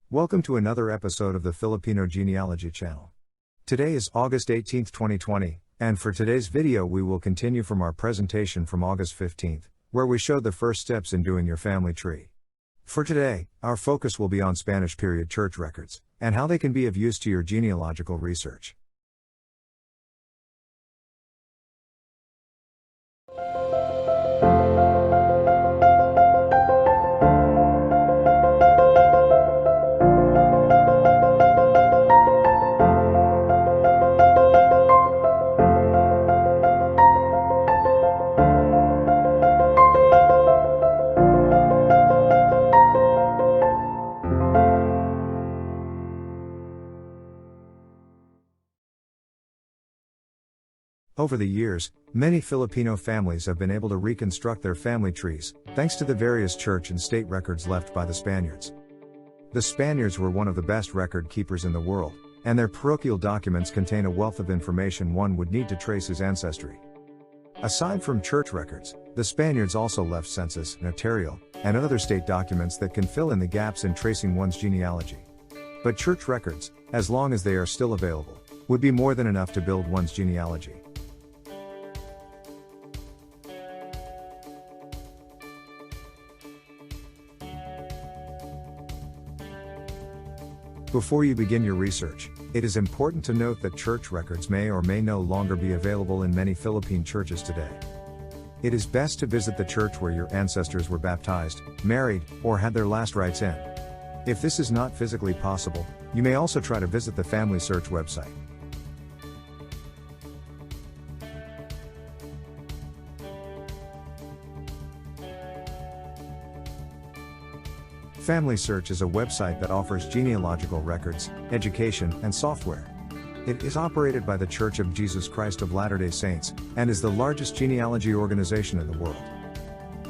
Welcome to another episode of the Filipino Genealogy Channel. Today is August 18, 2020, and for today's video we will continue from our presentation from August 15th, where we showed the first steps in doing your family tree. For today, our focus will be on Spanish period church records, and how they can be of use to your genealogical research. Over the years, many Filipino families have been able to reconstruct their family trees, thanks to the various church and state records left by the Spaniards. The Spaniards were one of the best record keepers in the world, and their parochial documents contain a wealth of information one would need to trace his ancestry. Aside from church records, the Spaniards also left census, notarial, and other state documents that can fill in the gaps in tracing one's genealogy. But church records, as long as they are still available, would be more than enough to build one's genealogy. Before you begin your research, it is important to note that church records may or may no longer be available in many Philippine churches today. It is best to visit the church where your ancestors were baptized, married, or had their last rites in. If this is not physically possible, you may also try to visit the Family Search website. Family Search is a website that offers genealogical records, education, and software. It is operated by the Church of Jesus Christ of Latter-day Saints, and is the largest genealogy organization in the world.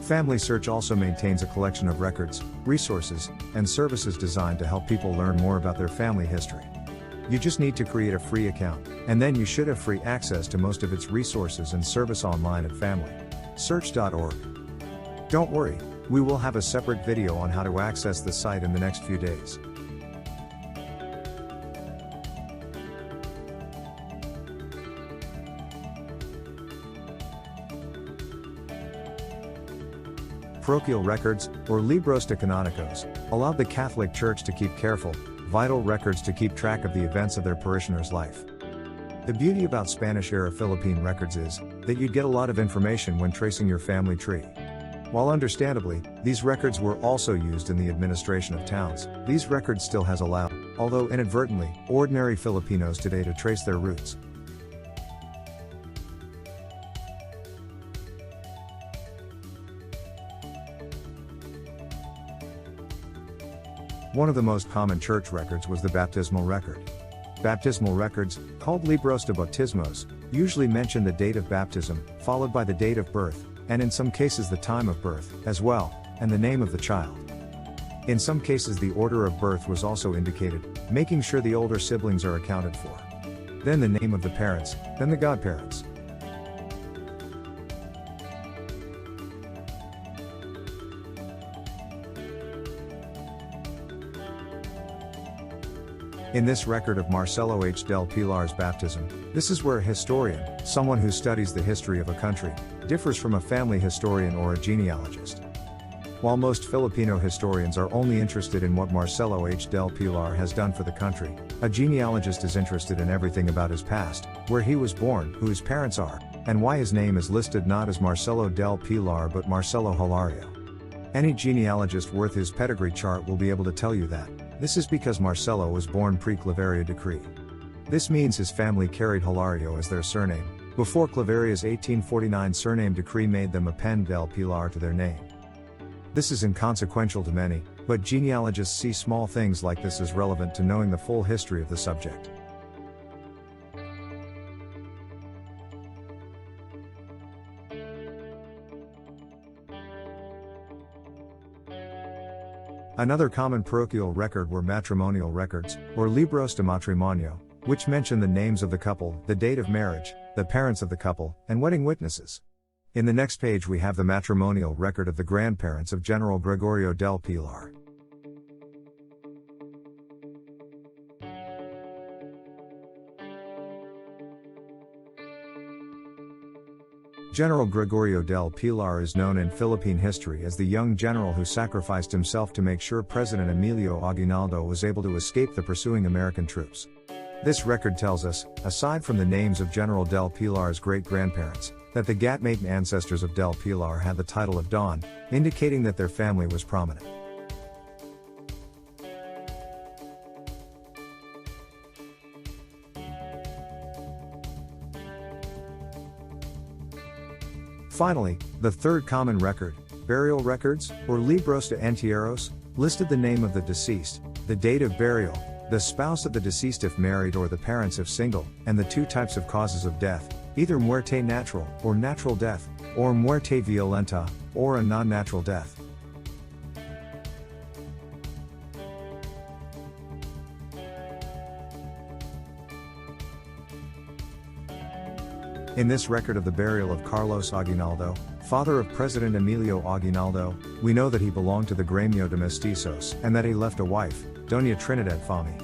Family Search also maintains a collection of records, resources, and services designed to help people learn more about their family history. You just need to create a free account, and then you should have free access to most of its resources and service online at FamilySearch.org. Don't worry, we will have a separate video on how to access the site in the next few days. Parochial records, or libros de canonicos, allowed the Catholic Church to keep careful, vital records to keep track of the events of their parishioners' life. The beauty about Spanish-era Philippine records is that you'd get a lot of information when tracing your family tree. While understandably, these records were also used in the administration of towns, these records still has allowed, although inadvertently, ordinary Filipinos today to trace their roots. One of the most common church records was the baptismal record. Baptismal records, called libros de bautismos, usually mention the date of baptism, followed by the date of birth, and in some cases the time of birth, as well, and the name of the child. In some cases the order of birth was also indicated, making sure the older siblings are accounted for. Then the name of the parents, then the godparents. In this record of Marcelo H. del Pilar's baptism, this is where a historian, someone who studies the history of a country, differs from a family historian or a genealogist. While most Filipino historians are only interested in what Marcelo H. del Pilar has done for the country, a genealogist is interested in everything about his past, where he was born, who his parents are, and why his name is listed not as Marcelo del Pilar but Marcelo Hilario. Any genealogist worth his pedigree chart will be able to tell you that. This is because Marcelo was born pre-Claveria decree. This means his family carried Hilario as their surname, before Claveria's 1849 surname decree made them append del Pilar to their name. This is inconsequential to many, but genealogists see small things like this as relevant to knowing the full history of the subject. Another common parochial record were matrimonial records, or libros de matrimonio, which mention the names of the couple, the date of marriage, the parents of the couple, and wedding witnesses. In the next page we have the matrimonial record of the grandparents of General Gregorio del Pilar. General Gregorio del Pilar is known in Philippine history as the young general who sacrificed himself to make sure President Emilio Aguinaldo was able to escape the pursuing American troops. This record tells us, aside from the names of General del Pilar's great-grandparents, that the Gatmaten ancestors of del Pilar had the title of Don, indicating that their family was prominent. Finally, the third common record, burial records, or libros de entierros, listed the name of the deceased, the date of burial, the spouse of the deceased if married or the parents if single, and the two types of causes of death, either muerte natural or natural death, or muerte violenta, or a non-natural death. In this record of the burial of Carlos Aguinaldo, father of President Emilio Aguinaldo, we know that he belonged to the Gremio de Mestizos and that he left a wife, Doña Trinidad Fami.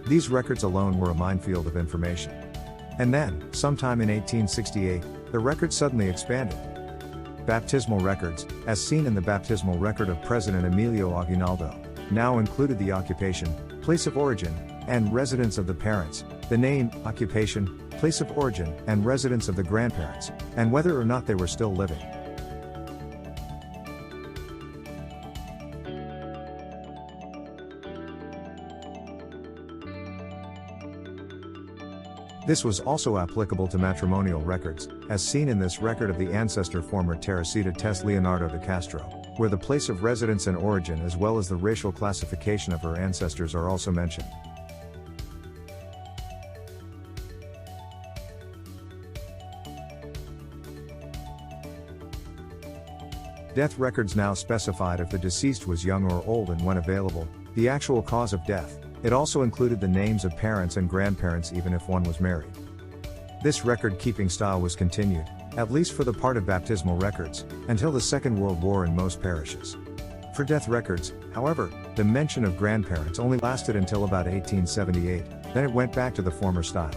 These records alone were a minefield of information. And then, sometime in 1868, the record suddenly expanded. Baptismal records, as seen in the baptismal record of President Emilio Aguinaldo, now included the occupation, place of origin, and residence of the parents, the name, occupation, place of origin, and residence of the grandparents, and whether or not they were still living. This was also applicable to matrimonial records, as seen in this record of the ancestor former Teresita Tess Leonardo de Castro, where the place of residence and origin as well as the racial classification of her ancestors are also mentioned. Death records now specified if the deceased was young or old and when available, the actual cause of death. It also included the names of parents and grandparents even if one was married. This record-keeping style was continued, at least for the part of baptismal records, until the Second World War in most parishes. For death records, however, the mention of grandparents only lasted until about 1878, then it went back to the former style.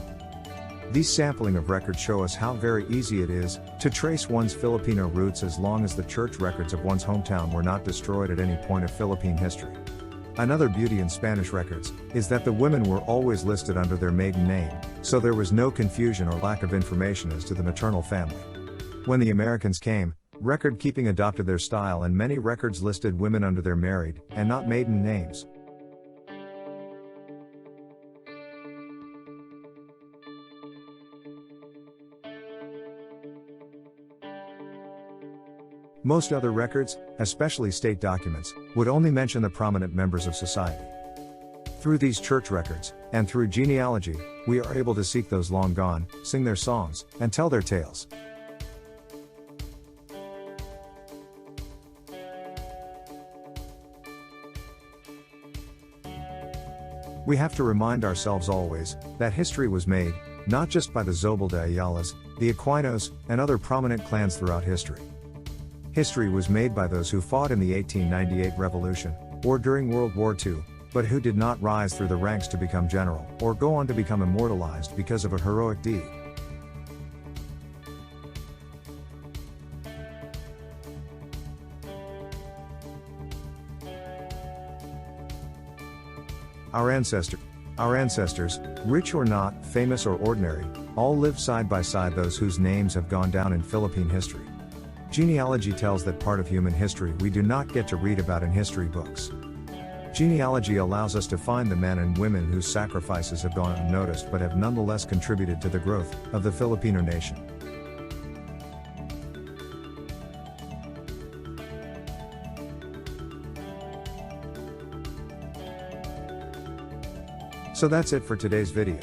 These sampling of records show us how very easy it is to trace one's Filipino roots as long as the church records of one's hometown were not destroyed at any point of Philippine history. Another beauty in Spanish records is that the women were always listed under their maiden name, so there was no confusion or lack of information as to the maternal family. When the Americans came, record keeping adopted their style and many records listed women under their married, and not maiden names. Most other records, especially state documents, would only mention the prominent members of society. Through these church records, and through genealogy, we are able to seek those long gone, sing their songs, and tell their tales. We have to remind ourselves always that history was made, not just by the Zobel de Ayalas, the Aquinos, and other prominent clans throughout history. History was made by those who fought in the 1898 revolution, or during World War II, but who did not rise through the ranks to become general, or go on to become immortalized because of a heroic deed. Our ancestors, rich or not, famous or ordinary, all lived side by side those whose names have gone down in Philippine history. Genealogy tells that part of human history we do not get to read about in history books. Genealogy allows us to find the men and women whose sacrifices have gone unnoticed but have nonetheless contributed to the growth of the Filipino nation. So that's it for today's video.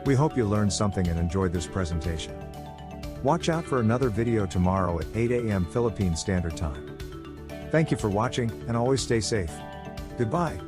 We hope you learned something and enjoyed this presentation. Watch out for another video tomorrow at 8 a.m. Philippine Standard Time. Thank you for watching, and always stay safe. Goodbye.